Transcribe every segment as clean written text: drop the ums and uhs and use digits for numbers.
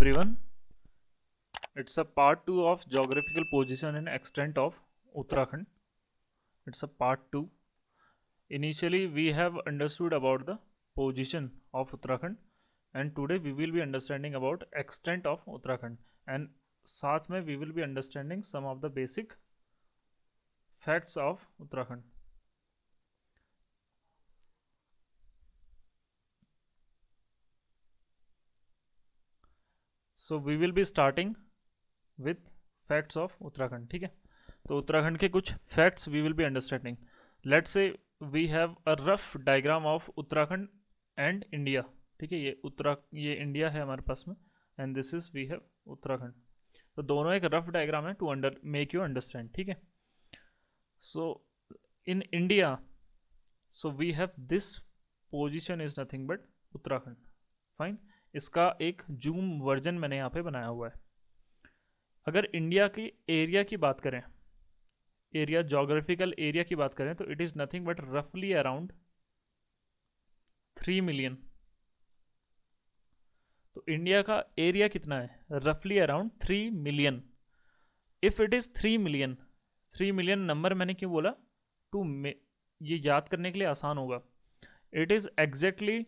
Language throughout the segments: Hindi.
everyone. It's a part 2 of geographical position and extent of Uttarakhand. It's a part 2. Initially, we have understood about the position of Uttarakhand, and today we will be understanding about extent of Uttarakhand, and साथ में we will be understanding some of the basic facts of Uttarakhand. So we will be starting with facts of Uttarakhand. ठीक है, तो उत्तराखंड के कुछ facts we will be understanding. Let's say we have a rough diagram of Uttarakhand and India. ठीक है, ये इंडिया है हमारे पास में, and this is we have Uttarakhand. तो दोनों एक रफ डायग्राम है टू मेक यू अंडरस्टैंड. ठीक है, so in India, so we have this position is nothing but Uttarakhand. Fine, इसका एक जूम वर्जन मैंने यहाँ पे बनाया हुआ है. अगर इंडिया की एरिया की बात करें, एरिया जोग्राफिकल एरिया की बात करें, तो इट इज़ नथिंग बट रफली अराउंड 3 मिलियन. तो इंडिया का एरिया कितना है? रफली around 3 million. If it is 3 million, 3 million number मैंने क्यों बोला? ये याद करने के लिए आसान होगा. It is exactly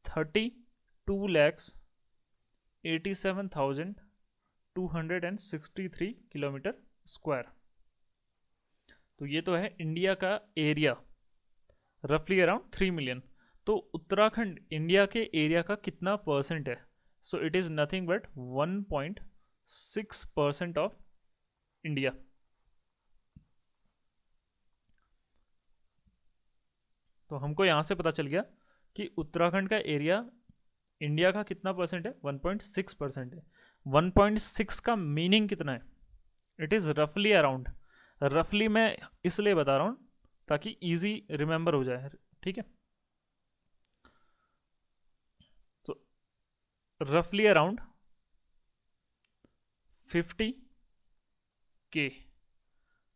32,87,263 kilometre square. तो ये तो है इंडिया का एरिया, रफली अराउंड 3 मिलियन. तो उत्तराखंड इंडिया के एरिया का कितना परसेंट है? सो it is nothing but 1.6% of India. तो हमको यहाँ से पता चल गया कि उत्तराखंड का एरिया इंडिया का कितना परसेंट है? 1.6% है. 1.6 का मीनिंग कितना है? इट इज़ रफली अराउंड. रफली मैं इसलिए बता रहा हूँ ताकि इजी रिमेंबर हो जाए. ठीक है, तो रफली अराउंड 50K.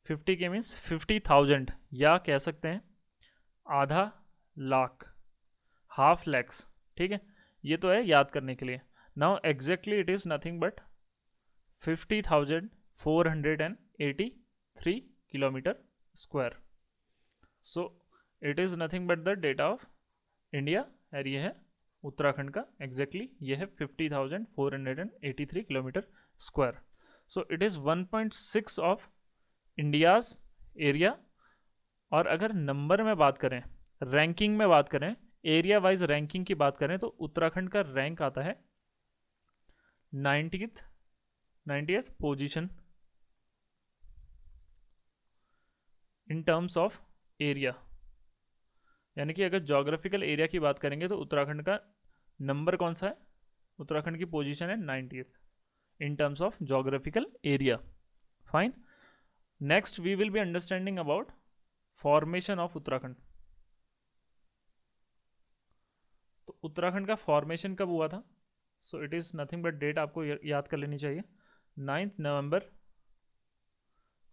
50K मीन्स 50,000, या कह सकते हैं आधा लाख, हाफ लैक्स. ठीक है, ये तो है याद करने के लिए. Now exactly it is nothing but 50,483 kilometre square. So it is nothing but the data of India, और ये है उत्तराखंड का. एग्जैक्टली ये है 50,483 kilometre square. So it is 1.6 of India's area. और अगर नंबर में बात करें, रैंकिंग में बात करें, एरिया वाइज रैंकिंग की बात करें, तो उत्तराखंड का रैंक आता है 90th position in terms of area. यानी कि अगर जोग्राफिकल एरिया की बात करेंगे तो उत्तराखंड का नंबर कौन सा है? उत्तराखंड की पोजीशन है 90th in terms of geographical area. Fine, next we will be understanding about formation of Uttarakhand. तो उत्तराखंड का फॉर्मेशन कब हुआ था? So it is nothing but date आपको याद कर लेनी चाहिए, 9 नवंबर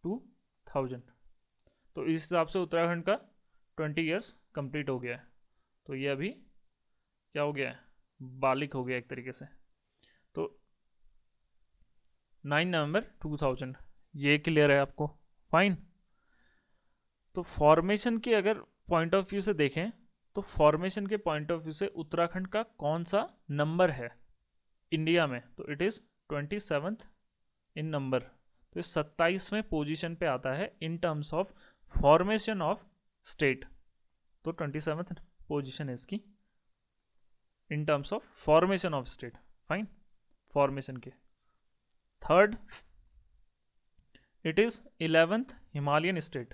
2000. तो इस हिसाब से उत्तराखंड का 20 ईयर्स कंप्लीट हो गया है. तो ये अभी क्या हो गया है? बालिक हो गया एक तरीके से. तो 9 नवंबर 2000, ये क्लियर है आपको? फाइन. तो फॉर्मेशन के अगर पॉइंट ऑफ व्यू से देखें, तो फॉर्मेशन के पॉइंट ऑफ व्यू से उत्तराखंड का कौन सा नंबर है इंडिया में? तो it is 27th in number. तो ये 27वें पोजीशन पे आता है in terms of formation of state. तो 27th पोजीशन है इसकी in terms of formation of state. Fine, formation के. Third, it is 11th Himalayan state.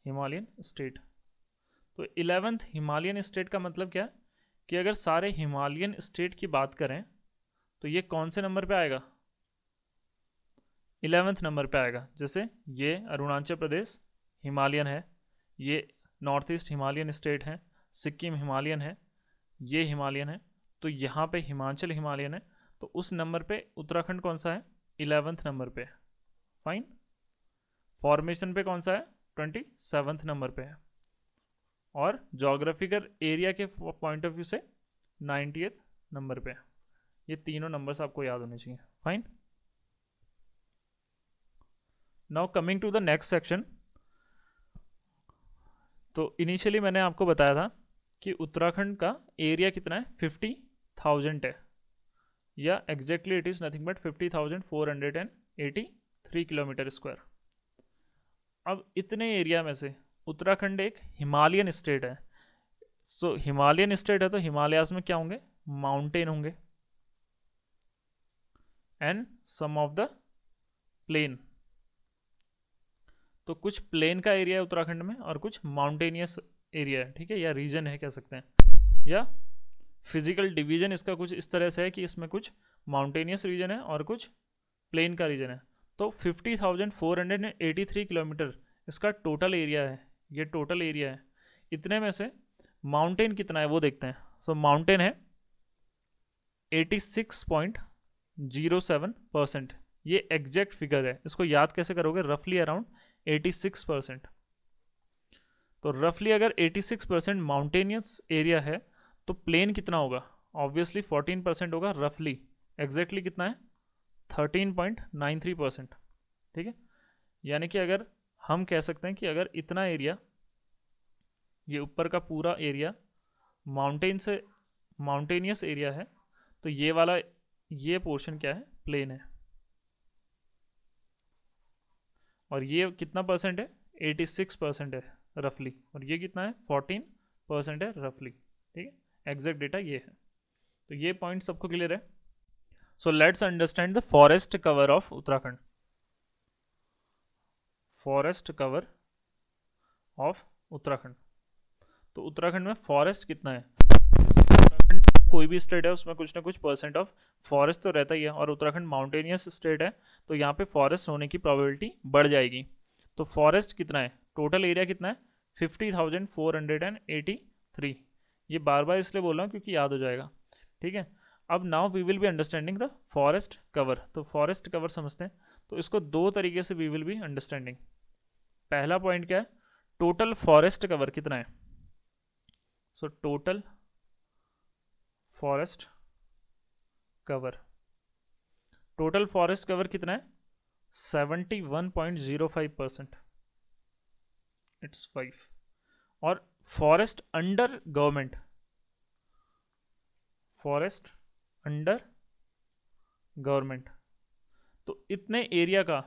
Himalayan state. तो 11th हिमालयन स्टेट का मतलब क्या है कि अगर सारे हिमालयन स्टेट की बात करें तो ये कौन से नंबर पे आएगा? 11th नंबर पे आएगा. जैसे ये अरुणाचल प्रदेश हिमालयन है, ये नॉर्थ ईस्ट हिमालयन स्टेट है, सिक्किम हिमालयन है, ये हिमालयन है. तो यहाँ पे हिमाचल हिमालयन है. तो उस नंबर पे उत्तराखंड कौन सा है? 11th नंबर पे. फाइन, फॉर्मेशन पे कौन सा है? 27th नंबर पे है. और जोग्राफिकल एरिया के पॉइंट ऑफ व्यू से 90th नंबर पे। ये तीनों नंबर्स आपको याद होने चाहिए। Fine. Now coming to the next section. तो इनिशियली मैंने आपको बताया था कि उत्तराखंड का एरिया कितना है, 50,000 है, या exactly it is nothing but 50,483 kilometre square. अब इतने एरिया में से उत्तराखंड एक हिमालयन स्टेट है। सो हिमालयन स्टेट है तो हिमालयाज में क्या होंगे, माउंटेन होंगे, and some of the plain. तो कुछ प्लेन का एरिया है उत्तराखंड में और कुछ माउंटेनियस एरिया है, ठीक है, या रीजन है कह सकते हैं, या फिजिकल डिवीजन इसका कुछ इस तरह से है कि इसमें कुछ माउंटेनियस रीजन है और कुछ प्लेन का रीजन है। तो 50,483 किलोमीटर इसका टोटल एरिया है, ये टोटल एरिया है। इतने में से माउंटेन कितना है वो देखते हैं। सो माउंटेन है 86.07%। ये एग्जैक्ट फिगर है, इसको याद कैसे करोगे, रफली अराउंड 86%। तो रफली अगर 86% माउंटेनियस एरिया है तो प्लेन कितना होगा, ऑब्वियसली 14% होगा रफली। एग्जैक्टली कितना है, 13.93%। ठीक है, यानी कि अगर हम कह सकते हैं कि अगर इतना एरिया, ये ऊपर का पूरा एरिया माउंटेन से माउंटेनियस एरिया है, तो ये वाला ये पोर्शन क्या है, प्लेन है। और ये कितना परसेंट है, 86% है रफली, और ये कितना है, 14% है रफली। ठीक है, एग्जैक्ट डेटा ये है। तो ये पॉइंट सबको क्लियर है। So let's understand the forest cover of Uttarakhand. Forest cover of Uttarakhand. तो उत्तराखंड में फॉरेस्ट कितना है, उत्तराखंड कोई भी स्टेट है उसमें कुछ ना कुछ परसेंट ऑफ फॉरेस्ट तो रहता ही है, और उत्तराखंड माउंटेनियस स्टेट है तो यहाँ पे फॉरेस्ट होने की प्रोबेबिलिटी बढ़ जाएगी। तो फॉरेस्ट कितना है, टोटल एरिया कितना है, 50,483। ये बार बार इसलिए बोल रहा हूँ क्योंकि याद हो जाएगा। ठीक है, अब now we will be understanding the forest cover. तो फॉरेस्ट कवर समझते हैं, तो इसको दो तरीके से वी विल बी अंडरस्टैंडिंग। पहला पॉइंट क्या है, टोटल फॉरेस्ट कवर कितना है। So total forest cover, total forest cover कितना है, 71.05%, इट्स 5। और forest under government, forest under government, तो इतने एरिया का,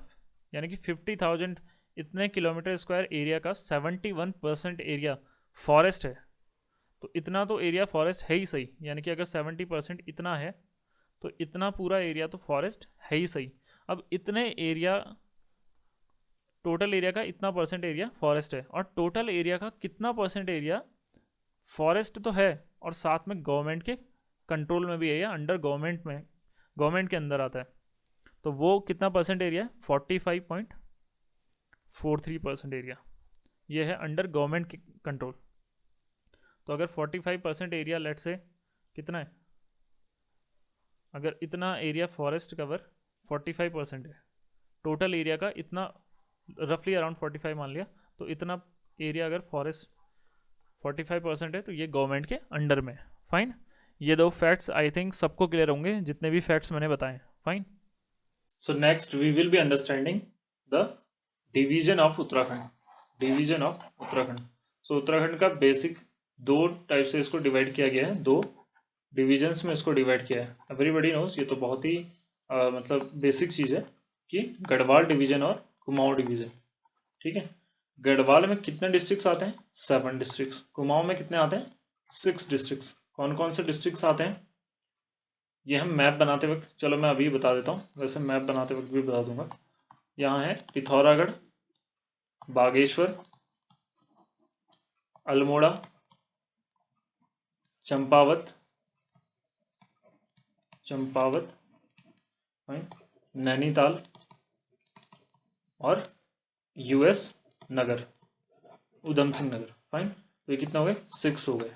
यानी कि 50,000 इतने किलोमीटर स्क्वायर एरिया का 71% एरिया फॉरेस्ट है। तो इतना तो एरिया फॉरेस्ट है ही सही, यानी कि अगर 70% इतना है तो इतना पूरा एरिया तो फॉरेस्ट है ही सही। अब इतने एरिया, टोटल एरिया का इतना परसेंट एरिया फॉरेस्ट है, और टोटल एरिया का कितना परसेंट एरिया फॉरेस्ट तो है और साथ में गवर्नमेंट के कंट्रोल में भी है, या अंडर गवर्नमेंट में, गवर्नमेंट के अंदर आता है। तो वो कितना परसेंट एरिया है, 45.43% एरिया, ये है अंडर गवर्नमेंट के कंट्रोल। तो अगर 45% एरिया लेट से कितना है, अगर इतना एरिया फॉरेस्ट कवर 45% है, टोटल एरिया का इतना रफली अराउंड 45 मान लिया, तो इतना एरिया अगर फॉरेस्ट 45% है तो ये गवर्नमेंट के अंडर में। फाइन, ये दो फैक्ट्स आई थिंक सबको क्लियर होंगे जितने भी फैक्ट्स मैंने बताए। Fine. So next we will be understanding the division of Uttarakhand. Division of Uttarakhand. So Uttarakhand का बेसिक दो टाइप से इसको डिवाइड किया गया है, दो डिविजन्स में इसको डिवाइड किया है। एवरीबडी नोस, ये तो बहुत ही मतलब बेसिक चीज़ है कि गढ़वाल डिवीजन और कुमाऊं डिवीजन। ठीक है, गढ़वाल में कितने डिस्ट्रिक्ट्स आते हैं, 7 डिस्ट्रिक्ट्स। कुमाऊं में कितने आते हैं, 6 डिस्ट्रिक्ट्स। कौन कौन से डिस्ट्रिक्ट्स आते हैं ये हम मैप बनाते वक्त, चलो मैं अभी बता देता हूँ, वैसे मैप बनाते वक्त भी बता दूंगा। यहाँ है पिथौरागढ़, बागेश्वर, अल्मोड़ा, चंपावत, नैनीताल और यूएस नगर, उधम सिंह नगर। फाइन, तो ये कितना हो गए, 6 हो गए।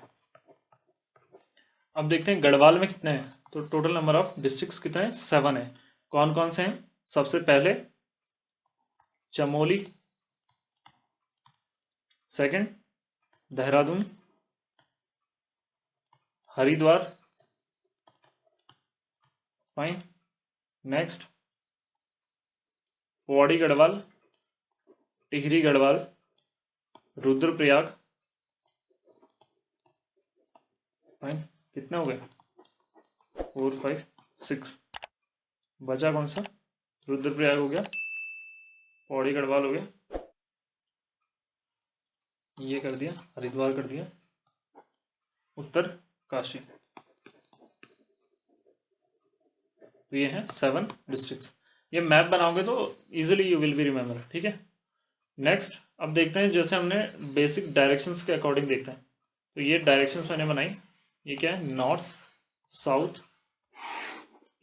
अब देखते हैं गढ़वाल में कितने हैं। तो टोटल नंबर ऑफ डिस्ट्रिक्ट्स कितने हैं, 7 है। कौन कौन से हैं, सबसे पहले Chamoli, second Dehradun, Haridwar, fine. Next Pauri Garhwal, Tehri Garhwal, Rudraprayag. Fine, कितने हो गए? 4 5 6। बचा कौन सा? रुद्रप्रयाग हो गया, पौड़ी गढ़वाल हो गया, ये कर दिया, हरिद्वार कर दिया, उत्तर काशी। तो ये हैं 7 डिस्ट्रिक्ट्स। ये मैप बनाओगे तो easily you will be remember, ठीक है। नेक्स्ट अब देखते हैं, जैसे हमने बेसिक डायरेक्शंस के अकॉर्डिंग देखते हैं। तो ये डायरेक्शंस मैंने बनाई, ये क्या है? North, south,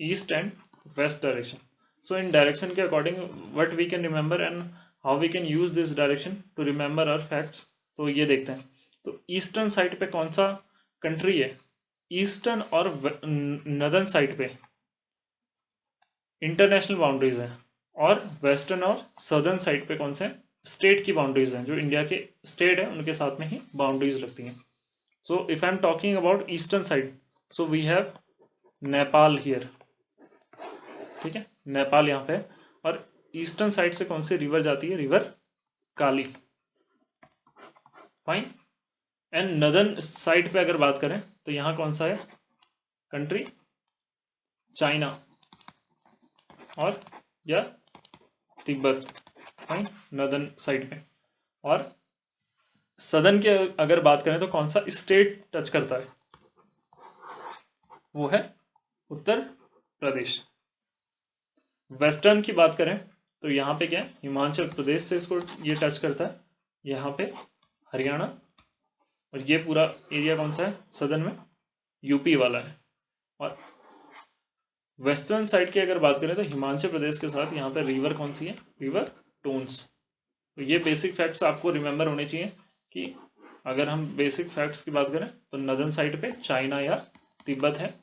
east and west direction. So in direction के according what we can remember and how we can use this direction to remember our facts. तो ये देखते हैं। तो ईस्टर्न साइड पे कौन सा कंट्री है? ईस्टर्न और नदर्न साइड पे इंटरनेशनल बाउंड्रीज हैं, और वेस्टर्न और सदर्न साइड पे कौन से स्टेट की बाउंड्रीज हैं? जो इंडिया के स्टेट है उनके साथ में ही बाउंड्रीज लगती हैं। So if I am talking about eastern side, so we have Nepal here, ठीक है, नेपाल यहाँ पे। और ईस्टर्न साइड से कौन सी रिवर जाती है? River Kali. Fine. And northern side पे अगर बात करें तो यहाँ कौन सा है कंट्री? चाइना और या तिब्बत। फाइन, नदर्न साइड पे। और सदर्न के अगर बात करें तो कौन सा स्टेट टच करता है? वो है उत्तर प्रदेश। वेस्टर्न की बात करें तो यहाँ पे क्या है? हिमाचल प्रदेश से इसको ये टच करता है, यहाँ पे हरियाणा, और ये पूरा एरिया कौन सा है सदर्न में? यूपी वाला है। और वेस्टर्न साइड की अगर बात करें तो हिमाचल प्रदेश के साथ यहाँ पे रिवर कौन सी है? रिवर टोन्स। तो ये बेसिक फैक्ट्स आपको रिमेंबर होने चाहिए कि अगर हम बेसिक फैक्ट्स की बात करें तो नदर्न साइड पे चाइना या तिब्बत है,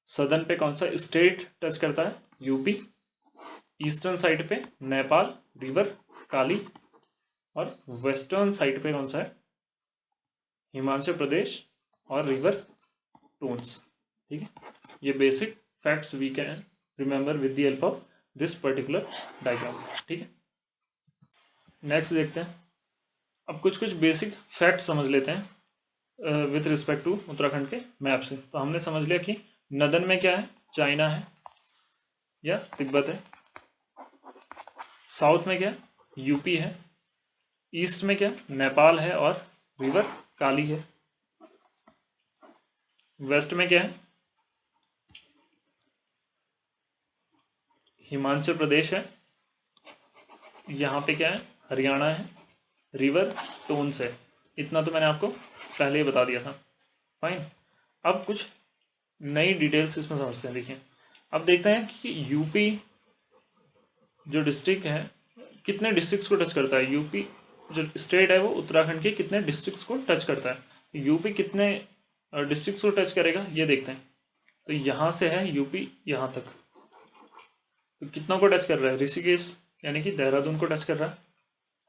सदर्न पे कौन सा स्टेट टच करता है? यूपी, ईस्टर्न साइड पे नेपाल, रिवर काली, और वेस्टर्न साइड पे कौन सा है? हिमाचल प्रदेश और रिवर टोन्स, ठीक है। ये basic facts we can remember with the help of this particular diagram, ठीक है। नेक्स्ट देखते हैं, अब कुछ कुछ बेसिक फैक्ट्स समझ लेते हैं विथ रिस्पेक्ट टू उत्तराखंड के मैप से। तो हमने समझ लिया कि नदन में क्या है? चाइना है या तिब्बत है। साउथ में क्या? यूपी है। ईस्ट में क्या? नेपाल है और रिवर काली है। वेस्ट में क्या है? हिमाचल प्रदेश है। यहाँ पे क्या है? हरियाणा है, रिवर टोन्स है। इतना तो मैंने आपको पहले ही बता दिया था। फाइन। अब कुछ नई डिटेल्स इसमें समझते हैं। देखिए, अब देखते हैं कि यूपी जो डिस्ट्रिक्ट है कितने डिस्ट्रिक्ट्स को टच करता है। यूपी जो स्टेट है वो उत्तराखंड के कितने डिस्ट्रिक्ट्स को टच करता है। यूपी कितने डिस्ट्रिक्ट्स को टच करेगा ये देखते हैं। तो यहाँ से है यूपी यहाँ तक, तो कितनों को टच कर रहा है? ऋषिकेश यानी कि देहरादून को टच कर रहा है,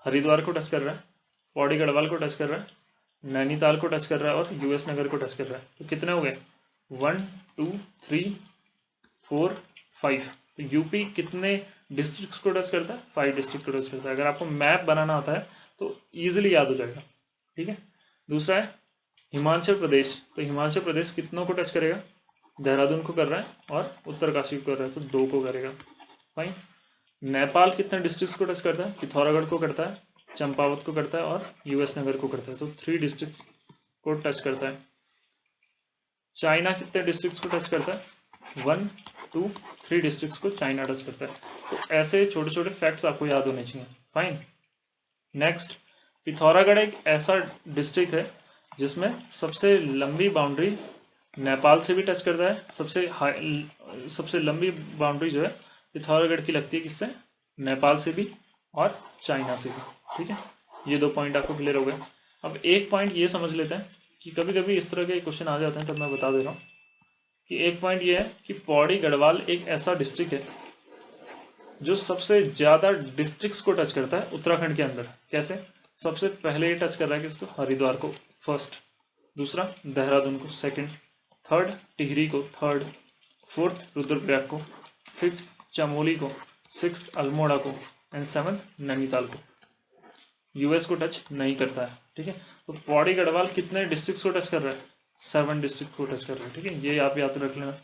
हरिद्वार को टच कर रहा है, पौड़ी गढ़वाल को टच कर रहा है, नैनीताल को टच कर रहा है और यूएस नगर को टच कर रहा है। तो कितने हो गए? 1 2 3 4 5। तो यूपी कितने डिस्ट्रिक्ट्स को टच करता है? 5 डिस्ट्रिक्ट को टच करता है। अगर आपको मैप बनाना आता है तो ईजिली याद हो जाएगा, ठीक है। दूसरा है हिमाचल प्रदेश। तो हिमाचल प्रदेश कितनों को टच करेगा? देहरादून को कर रहा है और उत्तरकाशी को कर रहा है, तो 2 को करेगा। फाइन। नेपाल कितने डिस्ट्रिक्ट्स को टच करता है? पिथौरागढ़ को करता है, चंपावत को करता है और यूएस नगर को करता है, तो 3 डिस्ट्रिक्ट्स को टच करता है। चाइना कितने डिस्ट्रिक्ट्स को टच करता है? 1 2 3 डिस्ट्रिक्ट्स को चाइना टच करता है। तो ऐसे छोटे छोटे फैक्ट्स आपको याद होने चाहिए। फाइन। नेक्स्ट, पिथौरागढ़ एक ऐसा डिस्ट्रिक्ट है जिसमें सबसे लंबी बाउंड्री नेपाल से भी टच करता है। सबसे लंबी बाउंड्री जो है पिथौरागढ़ की लगती है किससे? नेपाल से भी और चाइना से भी, ठीक है। ये 2 पॉइंट आपको क्लियर हो गए। अब एक पॉइंट ये समझ लेते हैं कि कभी कभी इस तरह के क्वेश्चन आ जाते हैं, तब मैं बता दे रहा हूँ कि एक पॉइंट ये है कि पौड़ी गढ़वाल एक ऐसा डिस्ट्रिक्ट है जो सबसे ज़्यादा डिस्ट्रिक्ट्स को टच करता है उत्तराखंड के अंदर। कैसे? सबसे पहले ये टच कर रहा है किसको? हरिद्वार को फर्स्ट, दूसरा देहरादून को सेकंड, थर्ड टिहरी को थर्ड, 4th रुद्रप्रयाग को, 5th चमोली को, 6th अल्मोड़ा को एंड 7th नैनीताल को। यूएस को टच नहीं करता है, ठीक है। तो पौड़ी गढ़वाल कितने डिस्ट्रिक्ट को टच कर रहा है? 7 डिस्ट्रिक्ट को टच कर रहा है, ठीक है। ये आप याद रख लेना।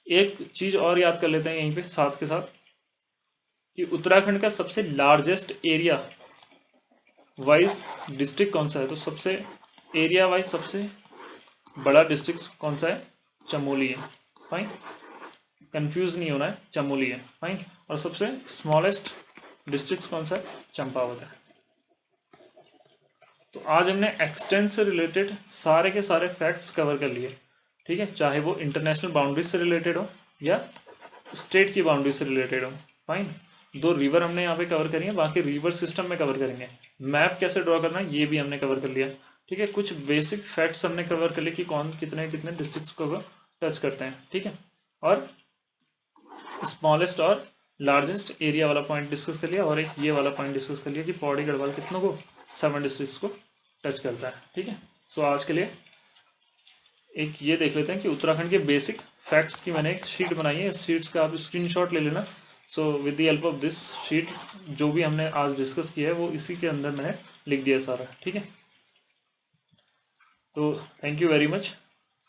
एक चीज़ और याद कर लेते हैं यहीं पे साथ के साथ कि उत्तराखंड का सबसे लार्जेस्ट एरिया वाइज डिस्ट्रिक्ट कौन सा है? तो सबसे एरिया वाइज सबसे बड़ा डिस्ट्रिक्ट कौन सा है? चमोली है, फाइन। कंफ्यूज नहीं होना है, चमोली है, फाइन। और सबसे स्मॉलेस्ट डिस्ट्रिक्ट कौन सा है? चंपावत है। तो आज हमने एक्सटेंट से रिलेटेड सारे के सारे फैक्ट्स कवर कर लिए, ठीक है। चाहे वो इंटरनेशनल बाउंड्री से रिलेटेड हो या स्टेट की बाउंड्री से रिलेटेड हो, फाइन। 2 रिवर हमने यहाँ पे कवर करी है, बाकी रिवर सिस्टम में कवर करेंगे। मैप कैसे ड्रॉ करना है ये भी हमने कवर कर लिया, ठीक है। कुछ बेसिक फैक्ट्स हमने कवर कर लिए कि कौन कितने कितने डिस्ट्रिक्ट्स को टच करते हैं, ठीक है। और स्मॉलेस्ट और लार्जेस्ट एरिया वाला पॉइंट डिस्कस कर लिया, और एक ये वाला पॉइंट डिस्कस कर लिया कि पौड़ी गढ़वाल कितनों को? 7 डिस्ट्रिक्ट्स को टच करता है, ठीक है। सो आज के लिए एक ये देख लेते हैं कि उत्तराखंड के बेसिक फैक्ट्स की मैंने एक शीट बनाई है। इस शीट्स का आप स्क्रीनशॉट ले लेना। So with the help of this sheet जो भी हमने आज डिस्कस किया है वो इसी के अंदर मैंने लिख दिया सारा, ठीक है। तो thank you very much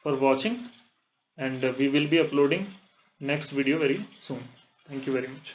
for watching and we will be uploading next video very soon. Thank you very much.